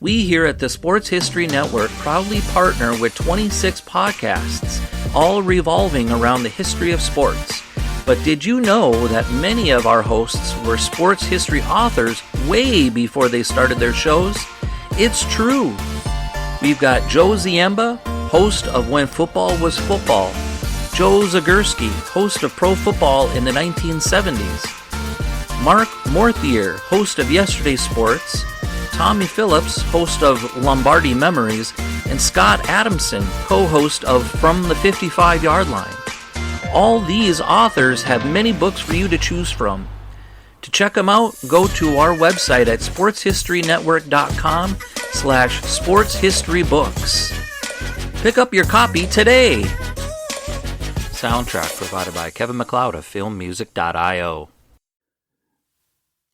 We here at the Sports History Network proudly partner with 26 podcasts, all revolving around the history of sports. But did you know that many of our hosts were sports history authors way before they started their shows? It's true. We've got Joe Ziemba, host of When Football Was Football, Joe Zagurski, host of Pro Football in the 1970s, Mark Morthier, host of Yesterday's Sports, Tommy Phillips, host of Lombardi Memories, and Scott Adamson, co-host of From the 55-Yard Line. All these authors have many books for you to choose from. To check them out, go to our website at sportshistorynetwork.com/sportshistorybooks. Pick up your copy today. Soundtrack provided by Kevin MacLeod of filmmusic.io.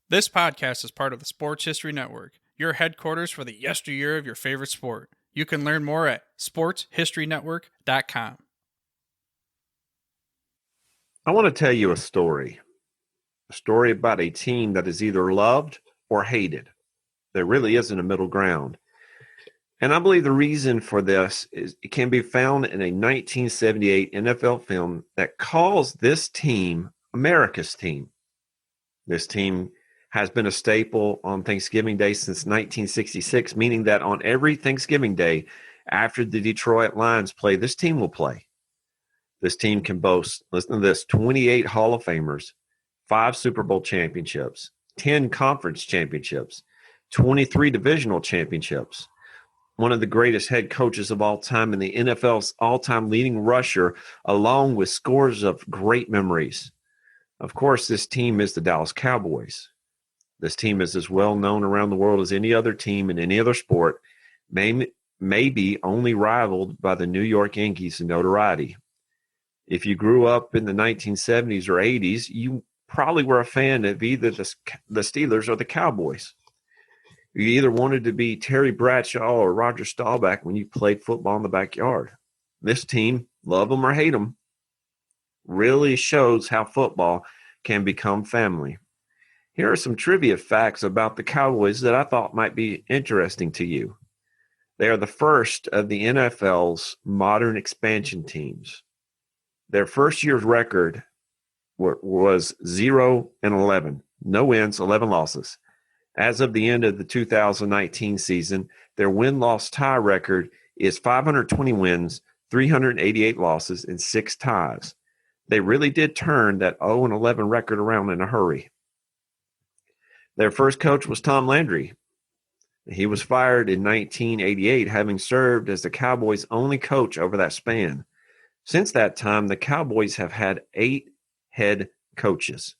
This podcast is part of the Sports History Network, your headquarters for the yesteryear of your favorite sport. You can learn more at sportshistorynetwork.com. I want to tell you a story about a team that is either loved or hated. There really isn't a middle ground. And I believe the reason for this is it can be found in a 1978 NFL film that calls this team America's team. This team has been a staple on Thanksgiving Day since 1966, meaning that on every Thanksgiving Day after the Detroit Lions play, this team will play. This team can boast, listen to this, 28 Hall of Famers, 5 Super Bowl championships, 10 conference championships, 23 divisional championships, one of the greatest head coaches of all time and the NFL's all-time leading rusher, along with scores of great memories. Of course, this team is the Dallas Cowboys. This team is as well known around the world as any other team in any other sport, maybe only rivaled by the New York Yankees in notoriety. If you grew up in the 1970s or 80s, you probably were a fan of either the Steelers or the Cowboys. You either wanted to be Terry Bradshaw or Roger Staubach when you played football in the backyard. This team, love them or hate them, really shows how football can become family. Here are some trivia facts about the Cowboys that I thought might be interesting to you. They are the first of the NFL's modern expansion teams. Their first year's record was 0-11, no wins, 11 losses. As of the end of the 2019 season, their win-loss tie record is 520 wins, 388 losses, and 6 ties. They really did turn that 0-11 record around in a hurry. Their first coach was Tom Landry. He was fired in 1988, having served as the Cowboys' only coach over that span. Since that time, the Cowboys have had 8 head coaches.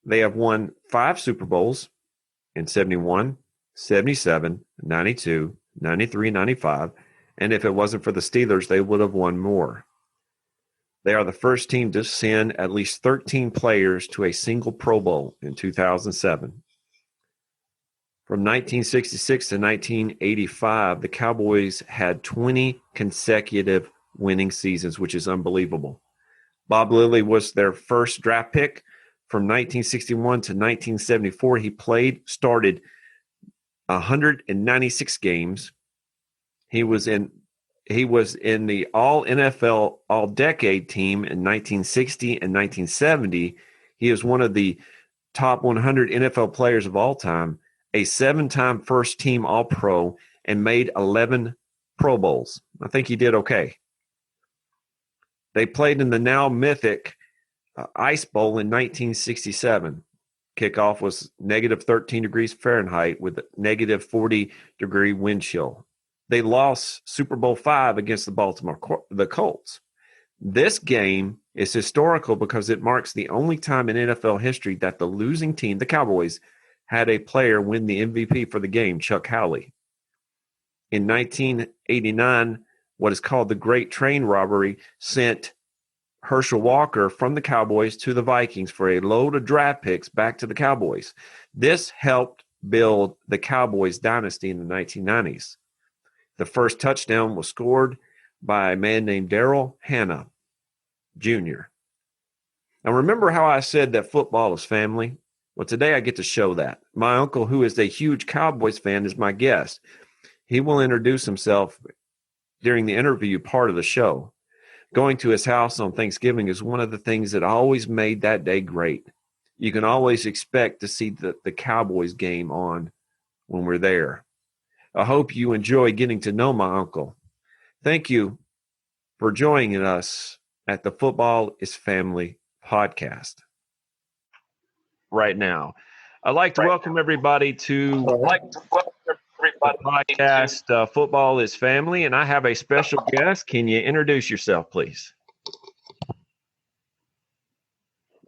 They have won 5 Super Bowls in 71, 77, 92, 93, 95, and if it wasn't for the Steelers, they would have won more. They are the first team to send at least 13 players to a single Pro Bowl in 2007. From 1966 to 1985, the Cowboys had 20 consecutive winning seasons, which is unbelievable. Bob Lilly was their first draft pick. From 1961 to 1974, he started 196 games. He was in the All-NFL All-Decade team in 1960 and 1970. He is one of the top 100 NFL players of all time, a 7-time first-team All-Pro, and made 11 Pro Bowls. I think he did okay. They played in the now mythic Ice Bowl in 1967. Kickoff was negative 13 degrees Fahrenheit with a negative 40-degree wind chill. They lost Super Bowl V against the Colts. This game is historical because it marks the only time in NFL history that the losing team, the Cowboys, had a player win the MVP for the game, Chuck Howley. In 1989, what is called the Great Train Robbery sent Herschel Walker from the Cowboys to the Vikings for a load of draft picks back to the Cowboys. This helped build the Cowboys dynasty in the 1990s. The first touchdown was scored by a man named Darrell Hannah Jr. Now, remember how I said that football is family? Well, today I get to show that. My uncle, who is a huge Cowboys fan, is my guest. He will introduce himself during the interview part of the show. Going to his house on Thanksgiving is one of the things that always made that day great. You can always expect to see the Cowboys game on when we're there. I hope you enjoy getting to know my uncle. Thank you for joining us at the Football is Family podcast right now. I'd like to welcome everybody to the podcast, Football is Family, and I have a special guest. Can you introduce yourself, please?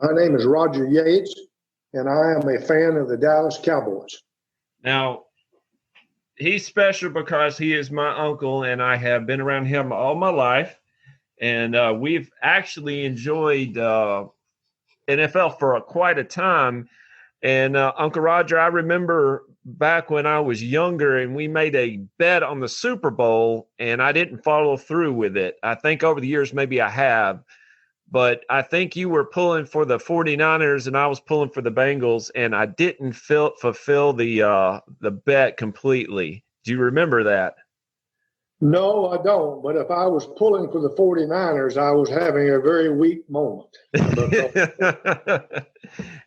My name is Roger Yates, and I am a fan of the Dallas Cowboys. Now, he's special because he is my uncle, and I have been around him all my life. And we've actually enjoyed NFL for quite a time. And Uncle Roger, I remember back when I was younger and we made a bet on the Super Bowl, and I didn't follow through with it. I think over the years maybe I have. But I think you were pulling for the 49ers and I was pulling for the Bengals, and I didn't fulfill the bet completely. Do you remember that? No, I don't. But if I was pulling for the 49ers, I was having a very weak moment.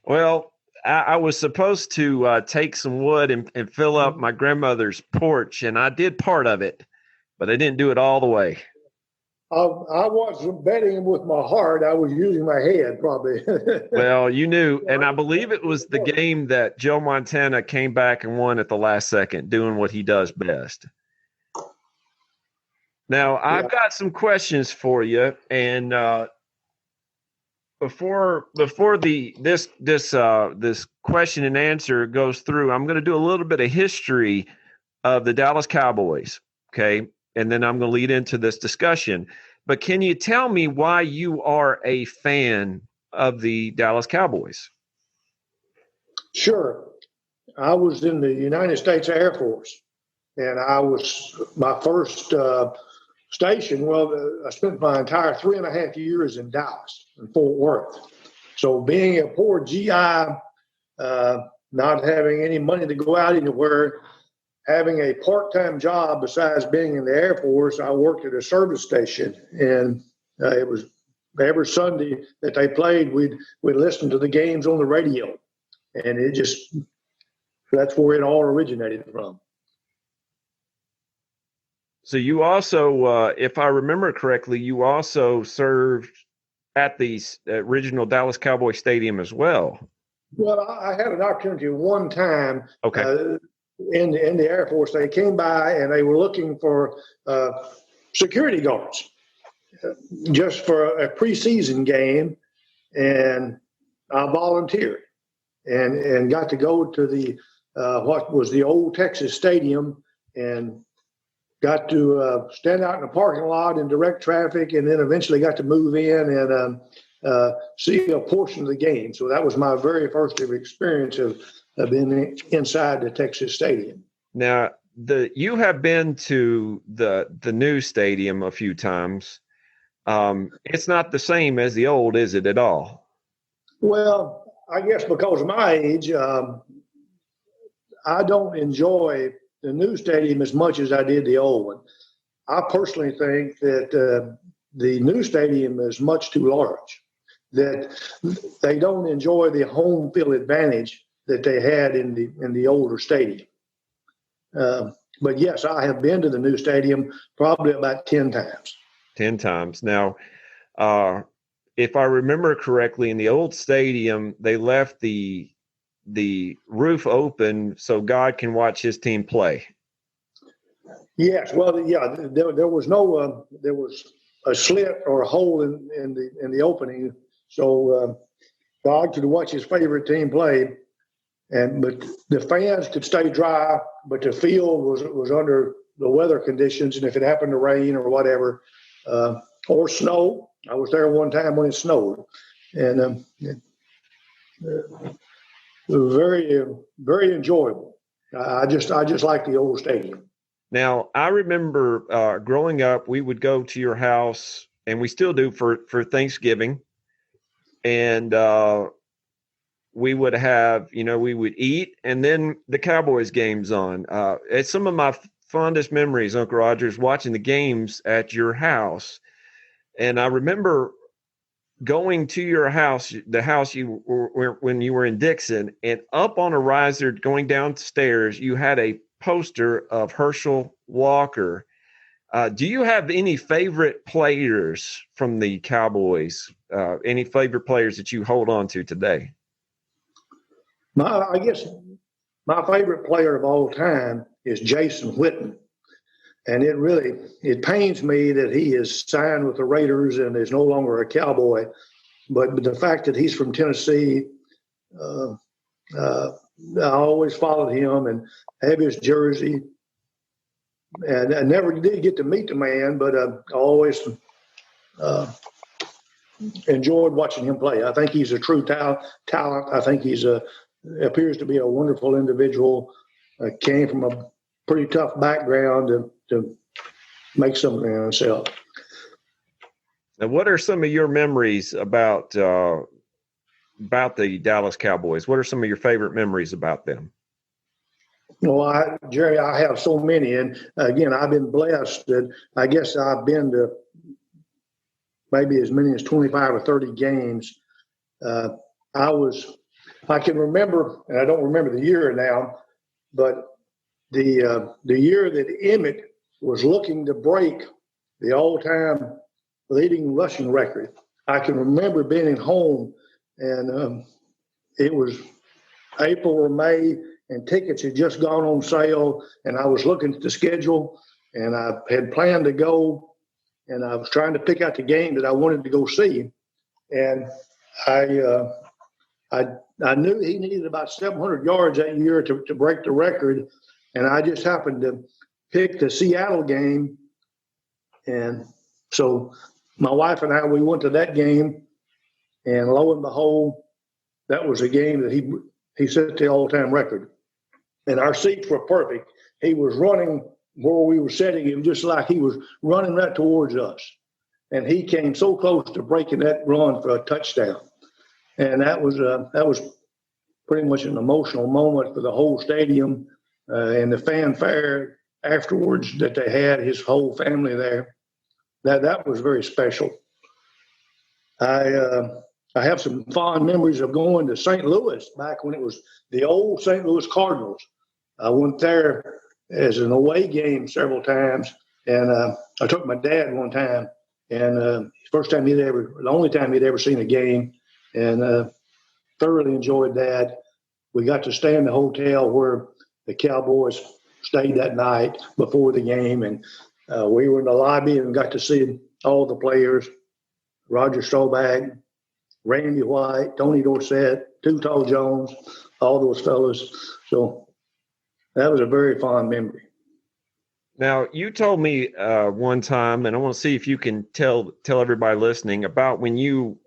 Well, I was supposed to take some wood and fill up my grandmother's porch, and I did part of it, but I didn't do it all the way. I wasn't betting with my heart. I was using my head, probably. Well, you knew, and I believe it was the game that Joe Montana came back and won at the last second, doing what he does best. Now, I've got some questions for you, and before this question and answer goes through, I'm going to do a little bit of history of the Dallas Cowboys, okay? And then I'm going to lead into this discussion. But can you tell me why you are a fan of the Dallas Cowboys? Sure. I was in the United States Air Force, and I was my first station. Well, I spent my entire 3.5 years in Dallas, in Fort Worth. So being a poor GI, not having any money to go out anywhere, having a part-time job besides being in the Air Force, I worked at a service station, and it was every Sunday that they played, we'd listen to the games on the radio, and that's where it all originated from. So you also, if I remember correctly, you also served at the original Dallas Cowboy Stadium as well. Well, I had an opportunity one time. Okay. In the Air Force, they came by and they were looking for security guards just for a preseason game, and I volunteered and got to go to the what was the old Texas Stadium, and got to stand out in the parking lot and direct traffic, and then eventually got to move in and see a portion of the game. So that was my very first experience of being inside the Texas Stadium. Now, you have been to the new stadium a few times. It's not the same as the old, is it at all? Well, I guess because of my age, I don't enjoy the new stadium as much as I did the old one. I personally think that the new stadium is much too large, that they don't enjoy the home field advantage that they had in the older stadium. But yes, I have been to the new stadium probably about 10 times. 10 times. Now, if I remember correctly, in the old stadium, they left the roof open so God can watch his team play. Yes, well, yeah, there was no there was a slit or a hole in the opening, so God could watch his favorite team play, but the fans could stay dry, but the field was under the weather conditions, and if it happened to rain or whatever, or snow, I was there one time when it snowed, and very, very enjoyable. I just like the old stadium. Now, I remember growing up, we would go to your house, and we still do for Thanksgiving. And we would have, we would eat, and then the Cowboys games on. It's some of my fondest memories, Uncle Roger, is watching the games at your house. And I remember going to your house, the house you were when you were in Dixon, and up on a riser going downstairs, you had a poster of Herschel Walker. Do you have any favorite players from the Cowboys? Any favorite players that you hold on to today? I guess my favorite player of all time is Jason Witten. And it pains me that he is signed with the Raiders and is no longer a Cowboy. But the fact that he's from Tennessee, I always followed him and have his jersey. And I never did get to meet the man, but I always enjoyed watching him play. I think he's a true talent. I think appears to be a wonderful individual. Came from a pretty tough background to make something of himself. Now, what are some of your memories about the Dallas Cowboys? What are some of your favorite memories about them? Well, Jerry, I have so many. And again, I've been blessed that I guess I've been to maybe as many as 25 or 30 games. I can remember, and I don't remember the year now, but the year that Emmett was looking to break the all-time leading rushing record. I can remember being at home, and it was April or May, and tickets had just gone on sale, and I was looking at the schedule, and I had planned to go, and I was trying to pick out the game that I wanted to go see, and I knew he needed about 700 yards that year to break the record, and I just happened to pick the Seattle game, and so my wife and I, we went to that game, and lo and behold, that was a game that he set the all-time record. And our seats were perfect. He was running where we were sitting him just like he was running right towards us. And he came so close to breaking that run for a touchdown. And that was pretty much an emotional moment for the whole stadium and the fanfare afterwards that they had, his whole family there. That was very special. I have some fond memories of going to St. Louis back when it was the old St. Louis Cardinals. I went there as an away game several times, and I took my dad one time, and the only time he'd ever seen a game, and thoroughly enjoyed that. We got to stay in the hotel where the Cowboys stayed that night before the game, and we were in the lobby and got to see all the players, Roger Staubach, Randy White, Tony Dorsett, Too Tall Jones, all those fellas. So that was a very fond memory. Now, you told me one time, and I want to see if you can tell everybody listening about when you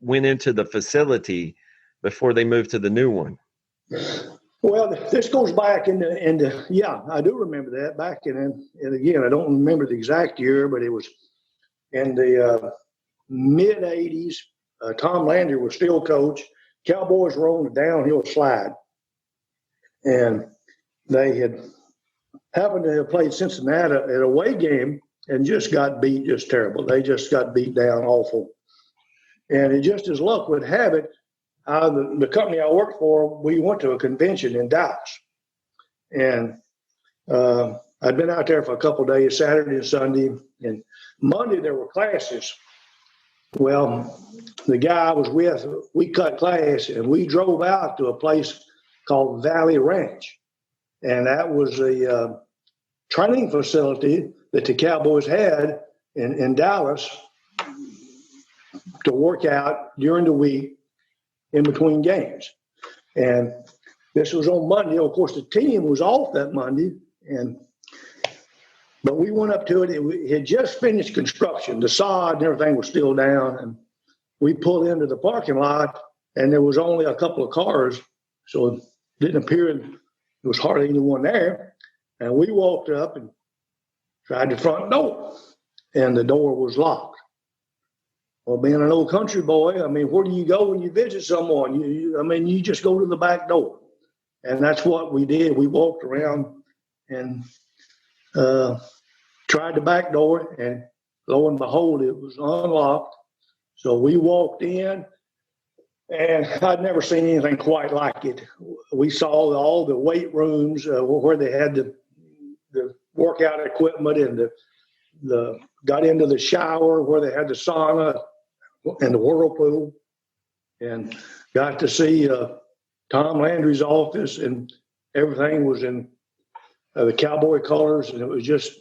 went into the facility before they moved to the new one. Well, this goes back into yeah, I do remember that back and again, I don't remember the exact year, but it was in the mid 80s. Tom Landry was still coach. Cowboys were on the downhill slide, and they had happened to have played Cincinnati at an away game and just got beat just terrible. They just got beat down awful. And it just as luck would have it, the company I worked for, we went to a convention in Dallas. And I'd been out there for a couple of days, Saturday and Sunday. And Monday there were classes. Well, the guy I was with, we cut class and we drove out to a place called Valley Ranch. And that was a training facility that the Cowboys had in Dallas to work out during the week in between games. And this was on Monday. Of course, the team was off that Monday, but we went up to it. It had just finished construction. The sod and everything was still down. And we pulled into the parking lot, and there was only a couple of cars, so it didn't appear there was hardly anyone there. And we walked up and tried the front door, and the door was locked. Well, being an old country boy, I mean, where do you go when you visit someone? You just go to the back door. And that's what we did. We walked around and tried the back door, and lo and behold, it was unlocked. So we walked in, and I'd never seen anything quite like it. We saw all the weight rooms where they had the workout equipment, and the got into the shower where they had the sauna and the whirlpool, and got to see Tom Landry's office, and everything was in the Cowboy colors, and it was just,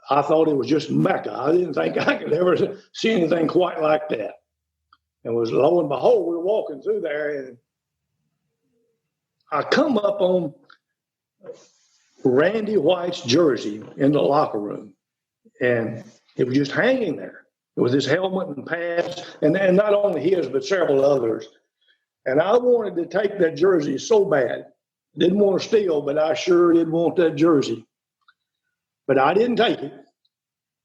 I thought it was just Mecca. I didn't think I could ever see anything quite like that. And was lo and behold, we were walking through there, and I come up on Randy White's jersey in the locker room, and it was just hanging there with his helmet and pads, and not only his, but several others. And I wanted to take that jersey so bad. Didn't want to steal, but I sure did want that jersey. But I didn't take it,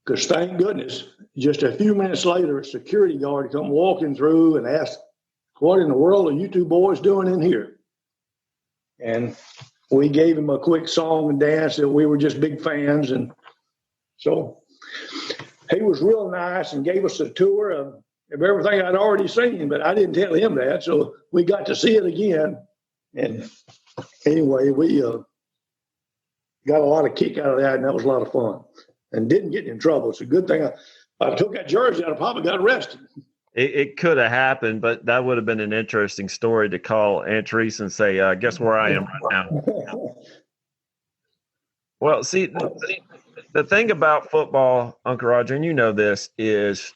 because thank goodness, just a few minutes later, a security guard come walking through and asked, "What in the world are you two boys doing in here?" And we gave him a quick song and dance that we were just big fans. And so he was real nice and gave us a tour of everything I'd already seen, but I didn't tell him that. So we got to see it again. And anyway, we got a lot of kick out of that, and that was a lot of fun. And didn't get in trouble. It's a good thing I took that jersey, I'd probably got arrested. It could have happened, but that would have been an interesting story to call Aunt Teresa and say, guess where I am right now. Well, see, the thing about football, Uncle Roger, and you know this, is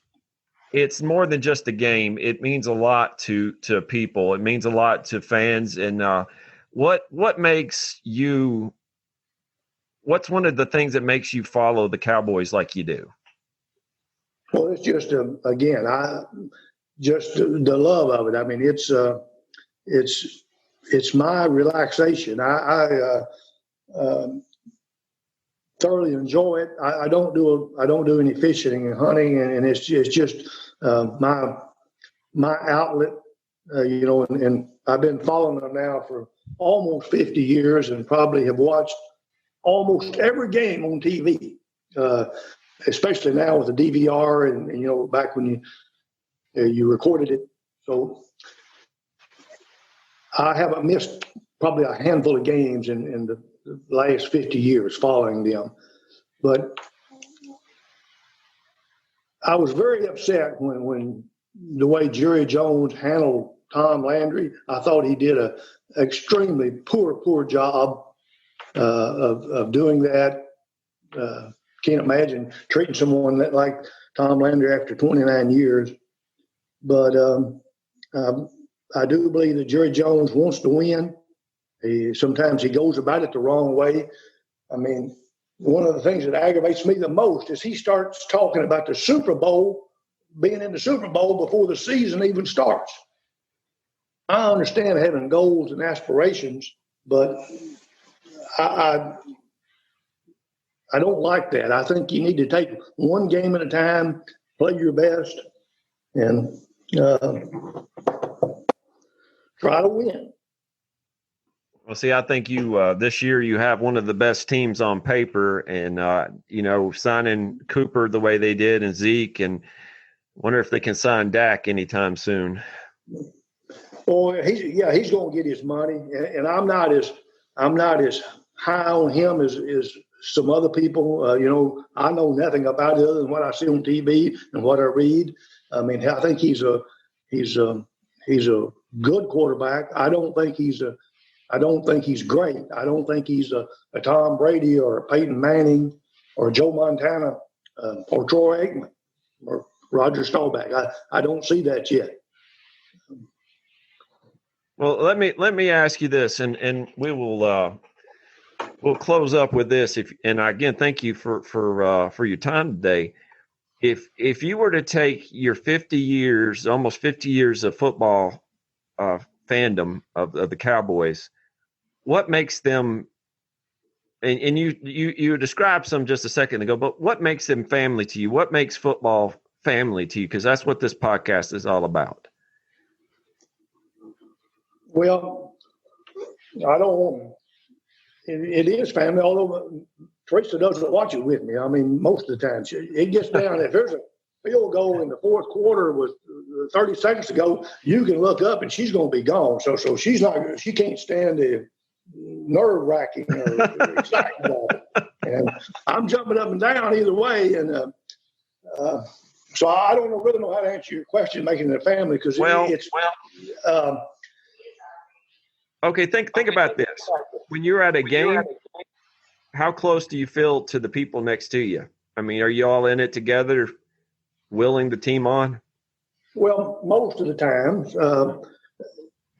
it's more than just a game. It means a lot to people. It means a lot to fans. And what makes you – what's one of the things that makes you follow the Cowboys like you do? Well, it's just again, just the love of it. I mean, it's my relaxation. I thoroughly enjoy it. I don't do any fishing and hunting, and it's just my outlet. And I've been following them now for almost 50 years, and probably have watched almost every game on TV. Especially now with the DVR and back when you recorded it. So I haven't missed probably a handful of games in the last 50 years following them. But I was very upset when the way Jerry Jones handled Tom Landry. I thought he did an extremely poor job of doing that. Can't imagine treating someone like Tom Landry after 29 years. But I do believe that Jerry Jones wants to win. Sometimes he goes about it the wrong way. I mean, one of the things that aggravates me the most is he starts talking about the Super Bowl, being in the Super Bowl before the season even starts. I understand having goals and aspirations, but I don't like that. I think you need to take one game at a time, play your best, and try to win. Well, see, I think you this year you have one of the best teams on paper, and signing Cooper the way they did and Zeke, and wonder if they can sign Dak anytime soon. Well, he's going to get his money, and I'm not as high on him as some other people. I know nothing about it other than what I see on TV and what I read. I mean, I think he's a good quarterback. I don't think he's great. I don't think he's a Tom Brady or a Peyton Manning or Joe Montana or Troy Aikman or Roger Staubach. I don't see that yet. Well, let me ask you this, and we will we'll close up with this. And again, thank you for your time today. If you were to take your 50 years, almost 50 years of football fandom of the Cowboys, what makes them? And you described some just a second ago, but what makes them family to you? What makes football family to you? Because that's what this podcast is all about. Well, I don't. It is family, although Teresa doesn't watch it with me. I mean, most of the time, it gets down. If there's a field goal in the fourth quarter with 30 seconds to go, you can look up and she's going to be gone. So she's not. She can't stand the nerve wracking or excitement of it. And I'm jumping up and down either way. And so I don't really know how to answer your question, making it a family, because it's. Okay, think about this. When you're at a game, how close do you feel to the people next to you? I mean, are you all in it together, willing the team on? Well, most of the times.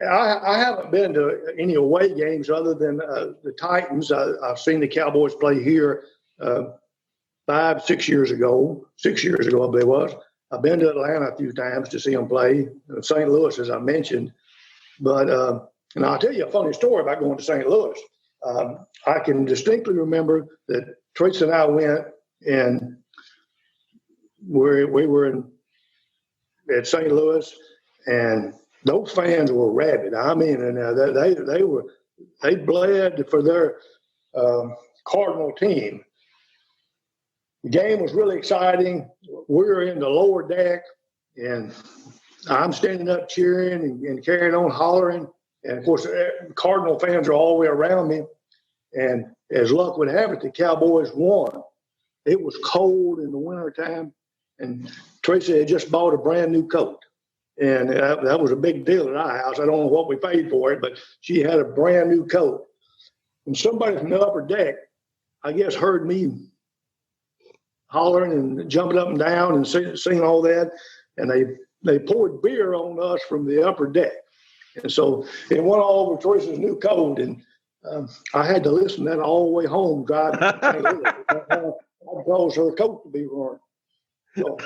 I haven't been to any away games other than the Titans. I've seen the Cowboys play here 6 years ago. 6 years ago, I believe it was. I've been to Atlanta a few times to see them play. St. Louis, as I mentioned. But and I'll tell you a funny story about going to St. Louis. I can distinctly remember that Teresa and I went, and we were at St. Louis, and those fans were rabid. I mean, and they bled for their Cardinal team. The game was really exciting. We were in the lower deck, and I'm standing up cheering and carrying on hollering. And of course, Cardinal fans are all the way around me. And as luck would have it, the Cowboys won. It was cold in the wintertime, and Tracy had just bought a brand new coat. And that was a big deal at our house. I don't know what we paid for it, but she had a brand new coat. And somebody from the upper deck, I guess, heard me hollering and jumping up and down and singing all that. And they poured beer on us from the upper deck. And so it went all over Teresa's new coat. And I had to listen to that all the way home driving. I caused her coat to be ruined. So,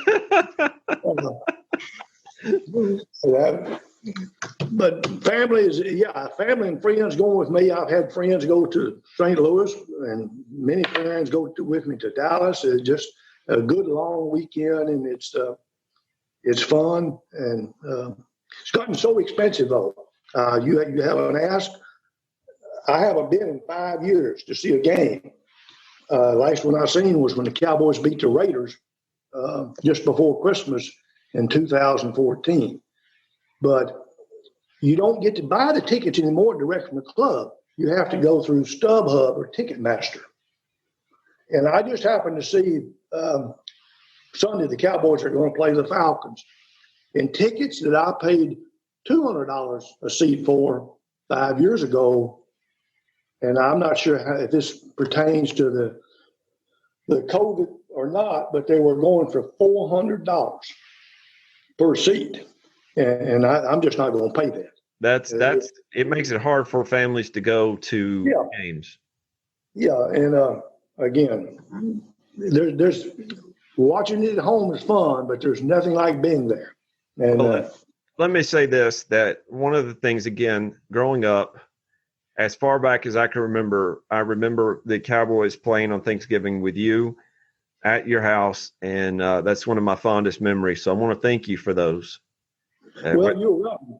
but family and friends going with me. I've had friends go to St. Louis, and many friends go with me to Dallas. It's just a good long weekend, and it's fun. And it's gotten so expensive though. You haven't asked. I haven't been in 5 years to see a game. Last one I seen was when the Cowboys beat the Raiders just before Christmas in 2014. But you don't get to buy the tickets anymore direct from the club. You have to go through StubHub or Ticketmaster. And I just happened to see Sunday the Cowboys are going to play the Falcons. And tickets that I paid $200 a seat for 5 years ago, and I'm not sure if this pertains to the COVID or not, but they were going for $400 per seat. And I'm just not going to pay that. That's it makes it hard for families to go to games. Yeah, and again, there's watching it at home is fun, but there's nothing like being there. And let me say this: that one of the things, again, growing up, as far back as I can remember, I remember the Cowboys playing on Thanksgiving with you at your house, and that's one of my fondest memories. So I want to thank you for those. Well, you're welcome.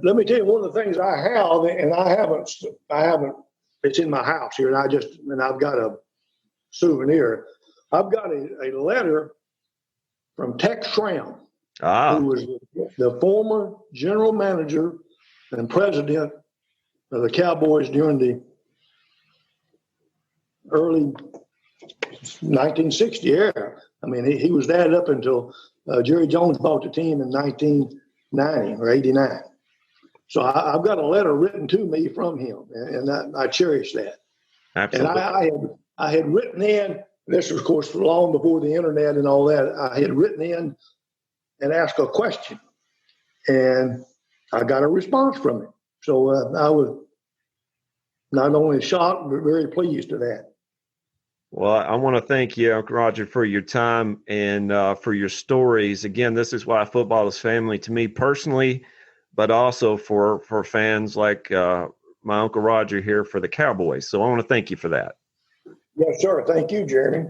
Let me tell you one of the things I have, and I haven't. It's in my house here, and I've got a souvenir. I've got a letter from Tex Schramm, who was the former general manager and president of the Cowboys during the early 1960 era. I mean, he was that up until Jerry Jones bought the team in 1990 or 89. So I've got a letter written to me from him, and I cherish that. Absolutely. And I had written in, this was, of course, long before the internet and all that, I had written in and asked a question, and I got a response from him. So I was not only shocked, but very pleased to that. Well, I want to thank you, Roger, for your time and for your stories. Again, this is why football is family to me personally, but also for fans like my Uncle Roger here for the Cowboys. So I want to thank you for that. Yes, sir. Thank you, Jeremy.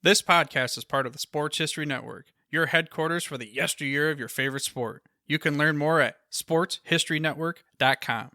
This podcast is part of the Sports History Network, your headquarters for the yesteryear of your favorite sport. You can learn more at sportshistorynetwork.com.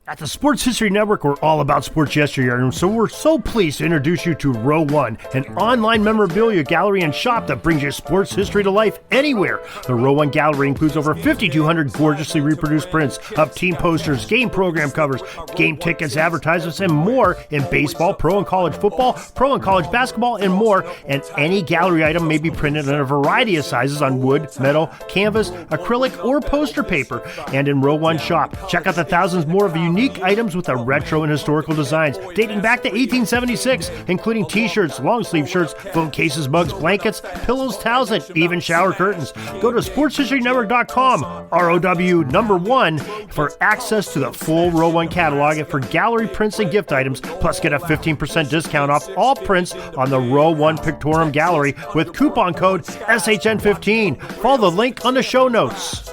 At the Sports History Network, we're all about sports yesteryear, and so we're so pleased to introduce you to Row One, an online memorabilia gallery and shop that brings your sports history to life anywhere. The Row One gallery includes over 5,200 gorgeously reproduced prints of team posters, game program covers, game tickets, advertisements, and more in baseball, pro and college football, pro and college basketball, and more. And any gallery item may be printed in a variety of sizes on wood, metal, canvas, acrylic, or poster paper. And in Row One shop, check out the thousands more of unique items with the retro and historical designs dating back to 1876, including t-shirts, long sleeve shirts, phone cases, mugs, blankets, pillows, towels, and even shower curtains. Go to sportshistorynetwork.com, ROW1, for access to the full Row One catalog and for gallery prints and gift items, plus get a 15% discount off all prints on the Row One Pictorum Gallery with coupon code SHN15. Follow the link on the show notes.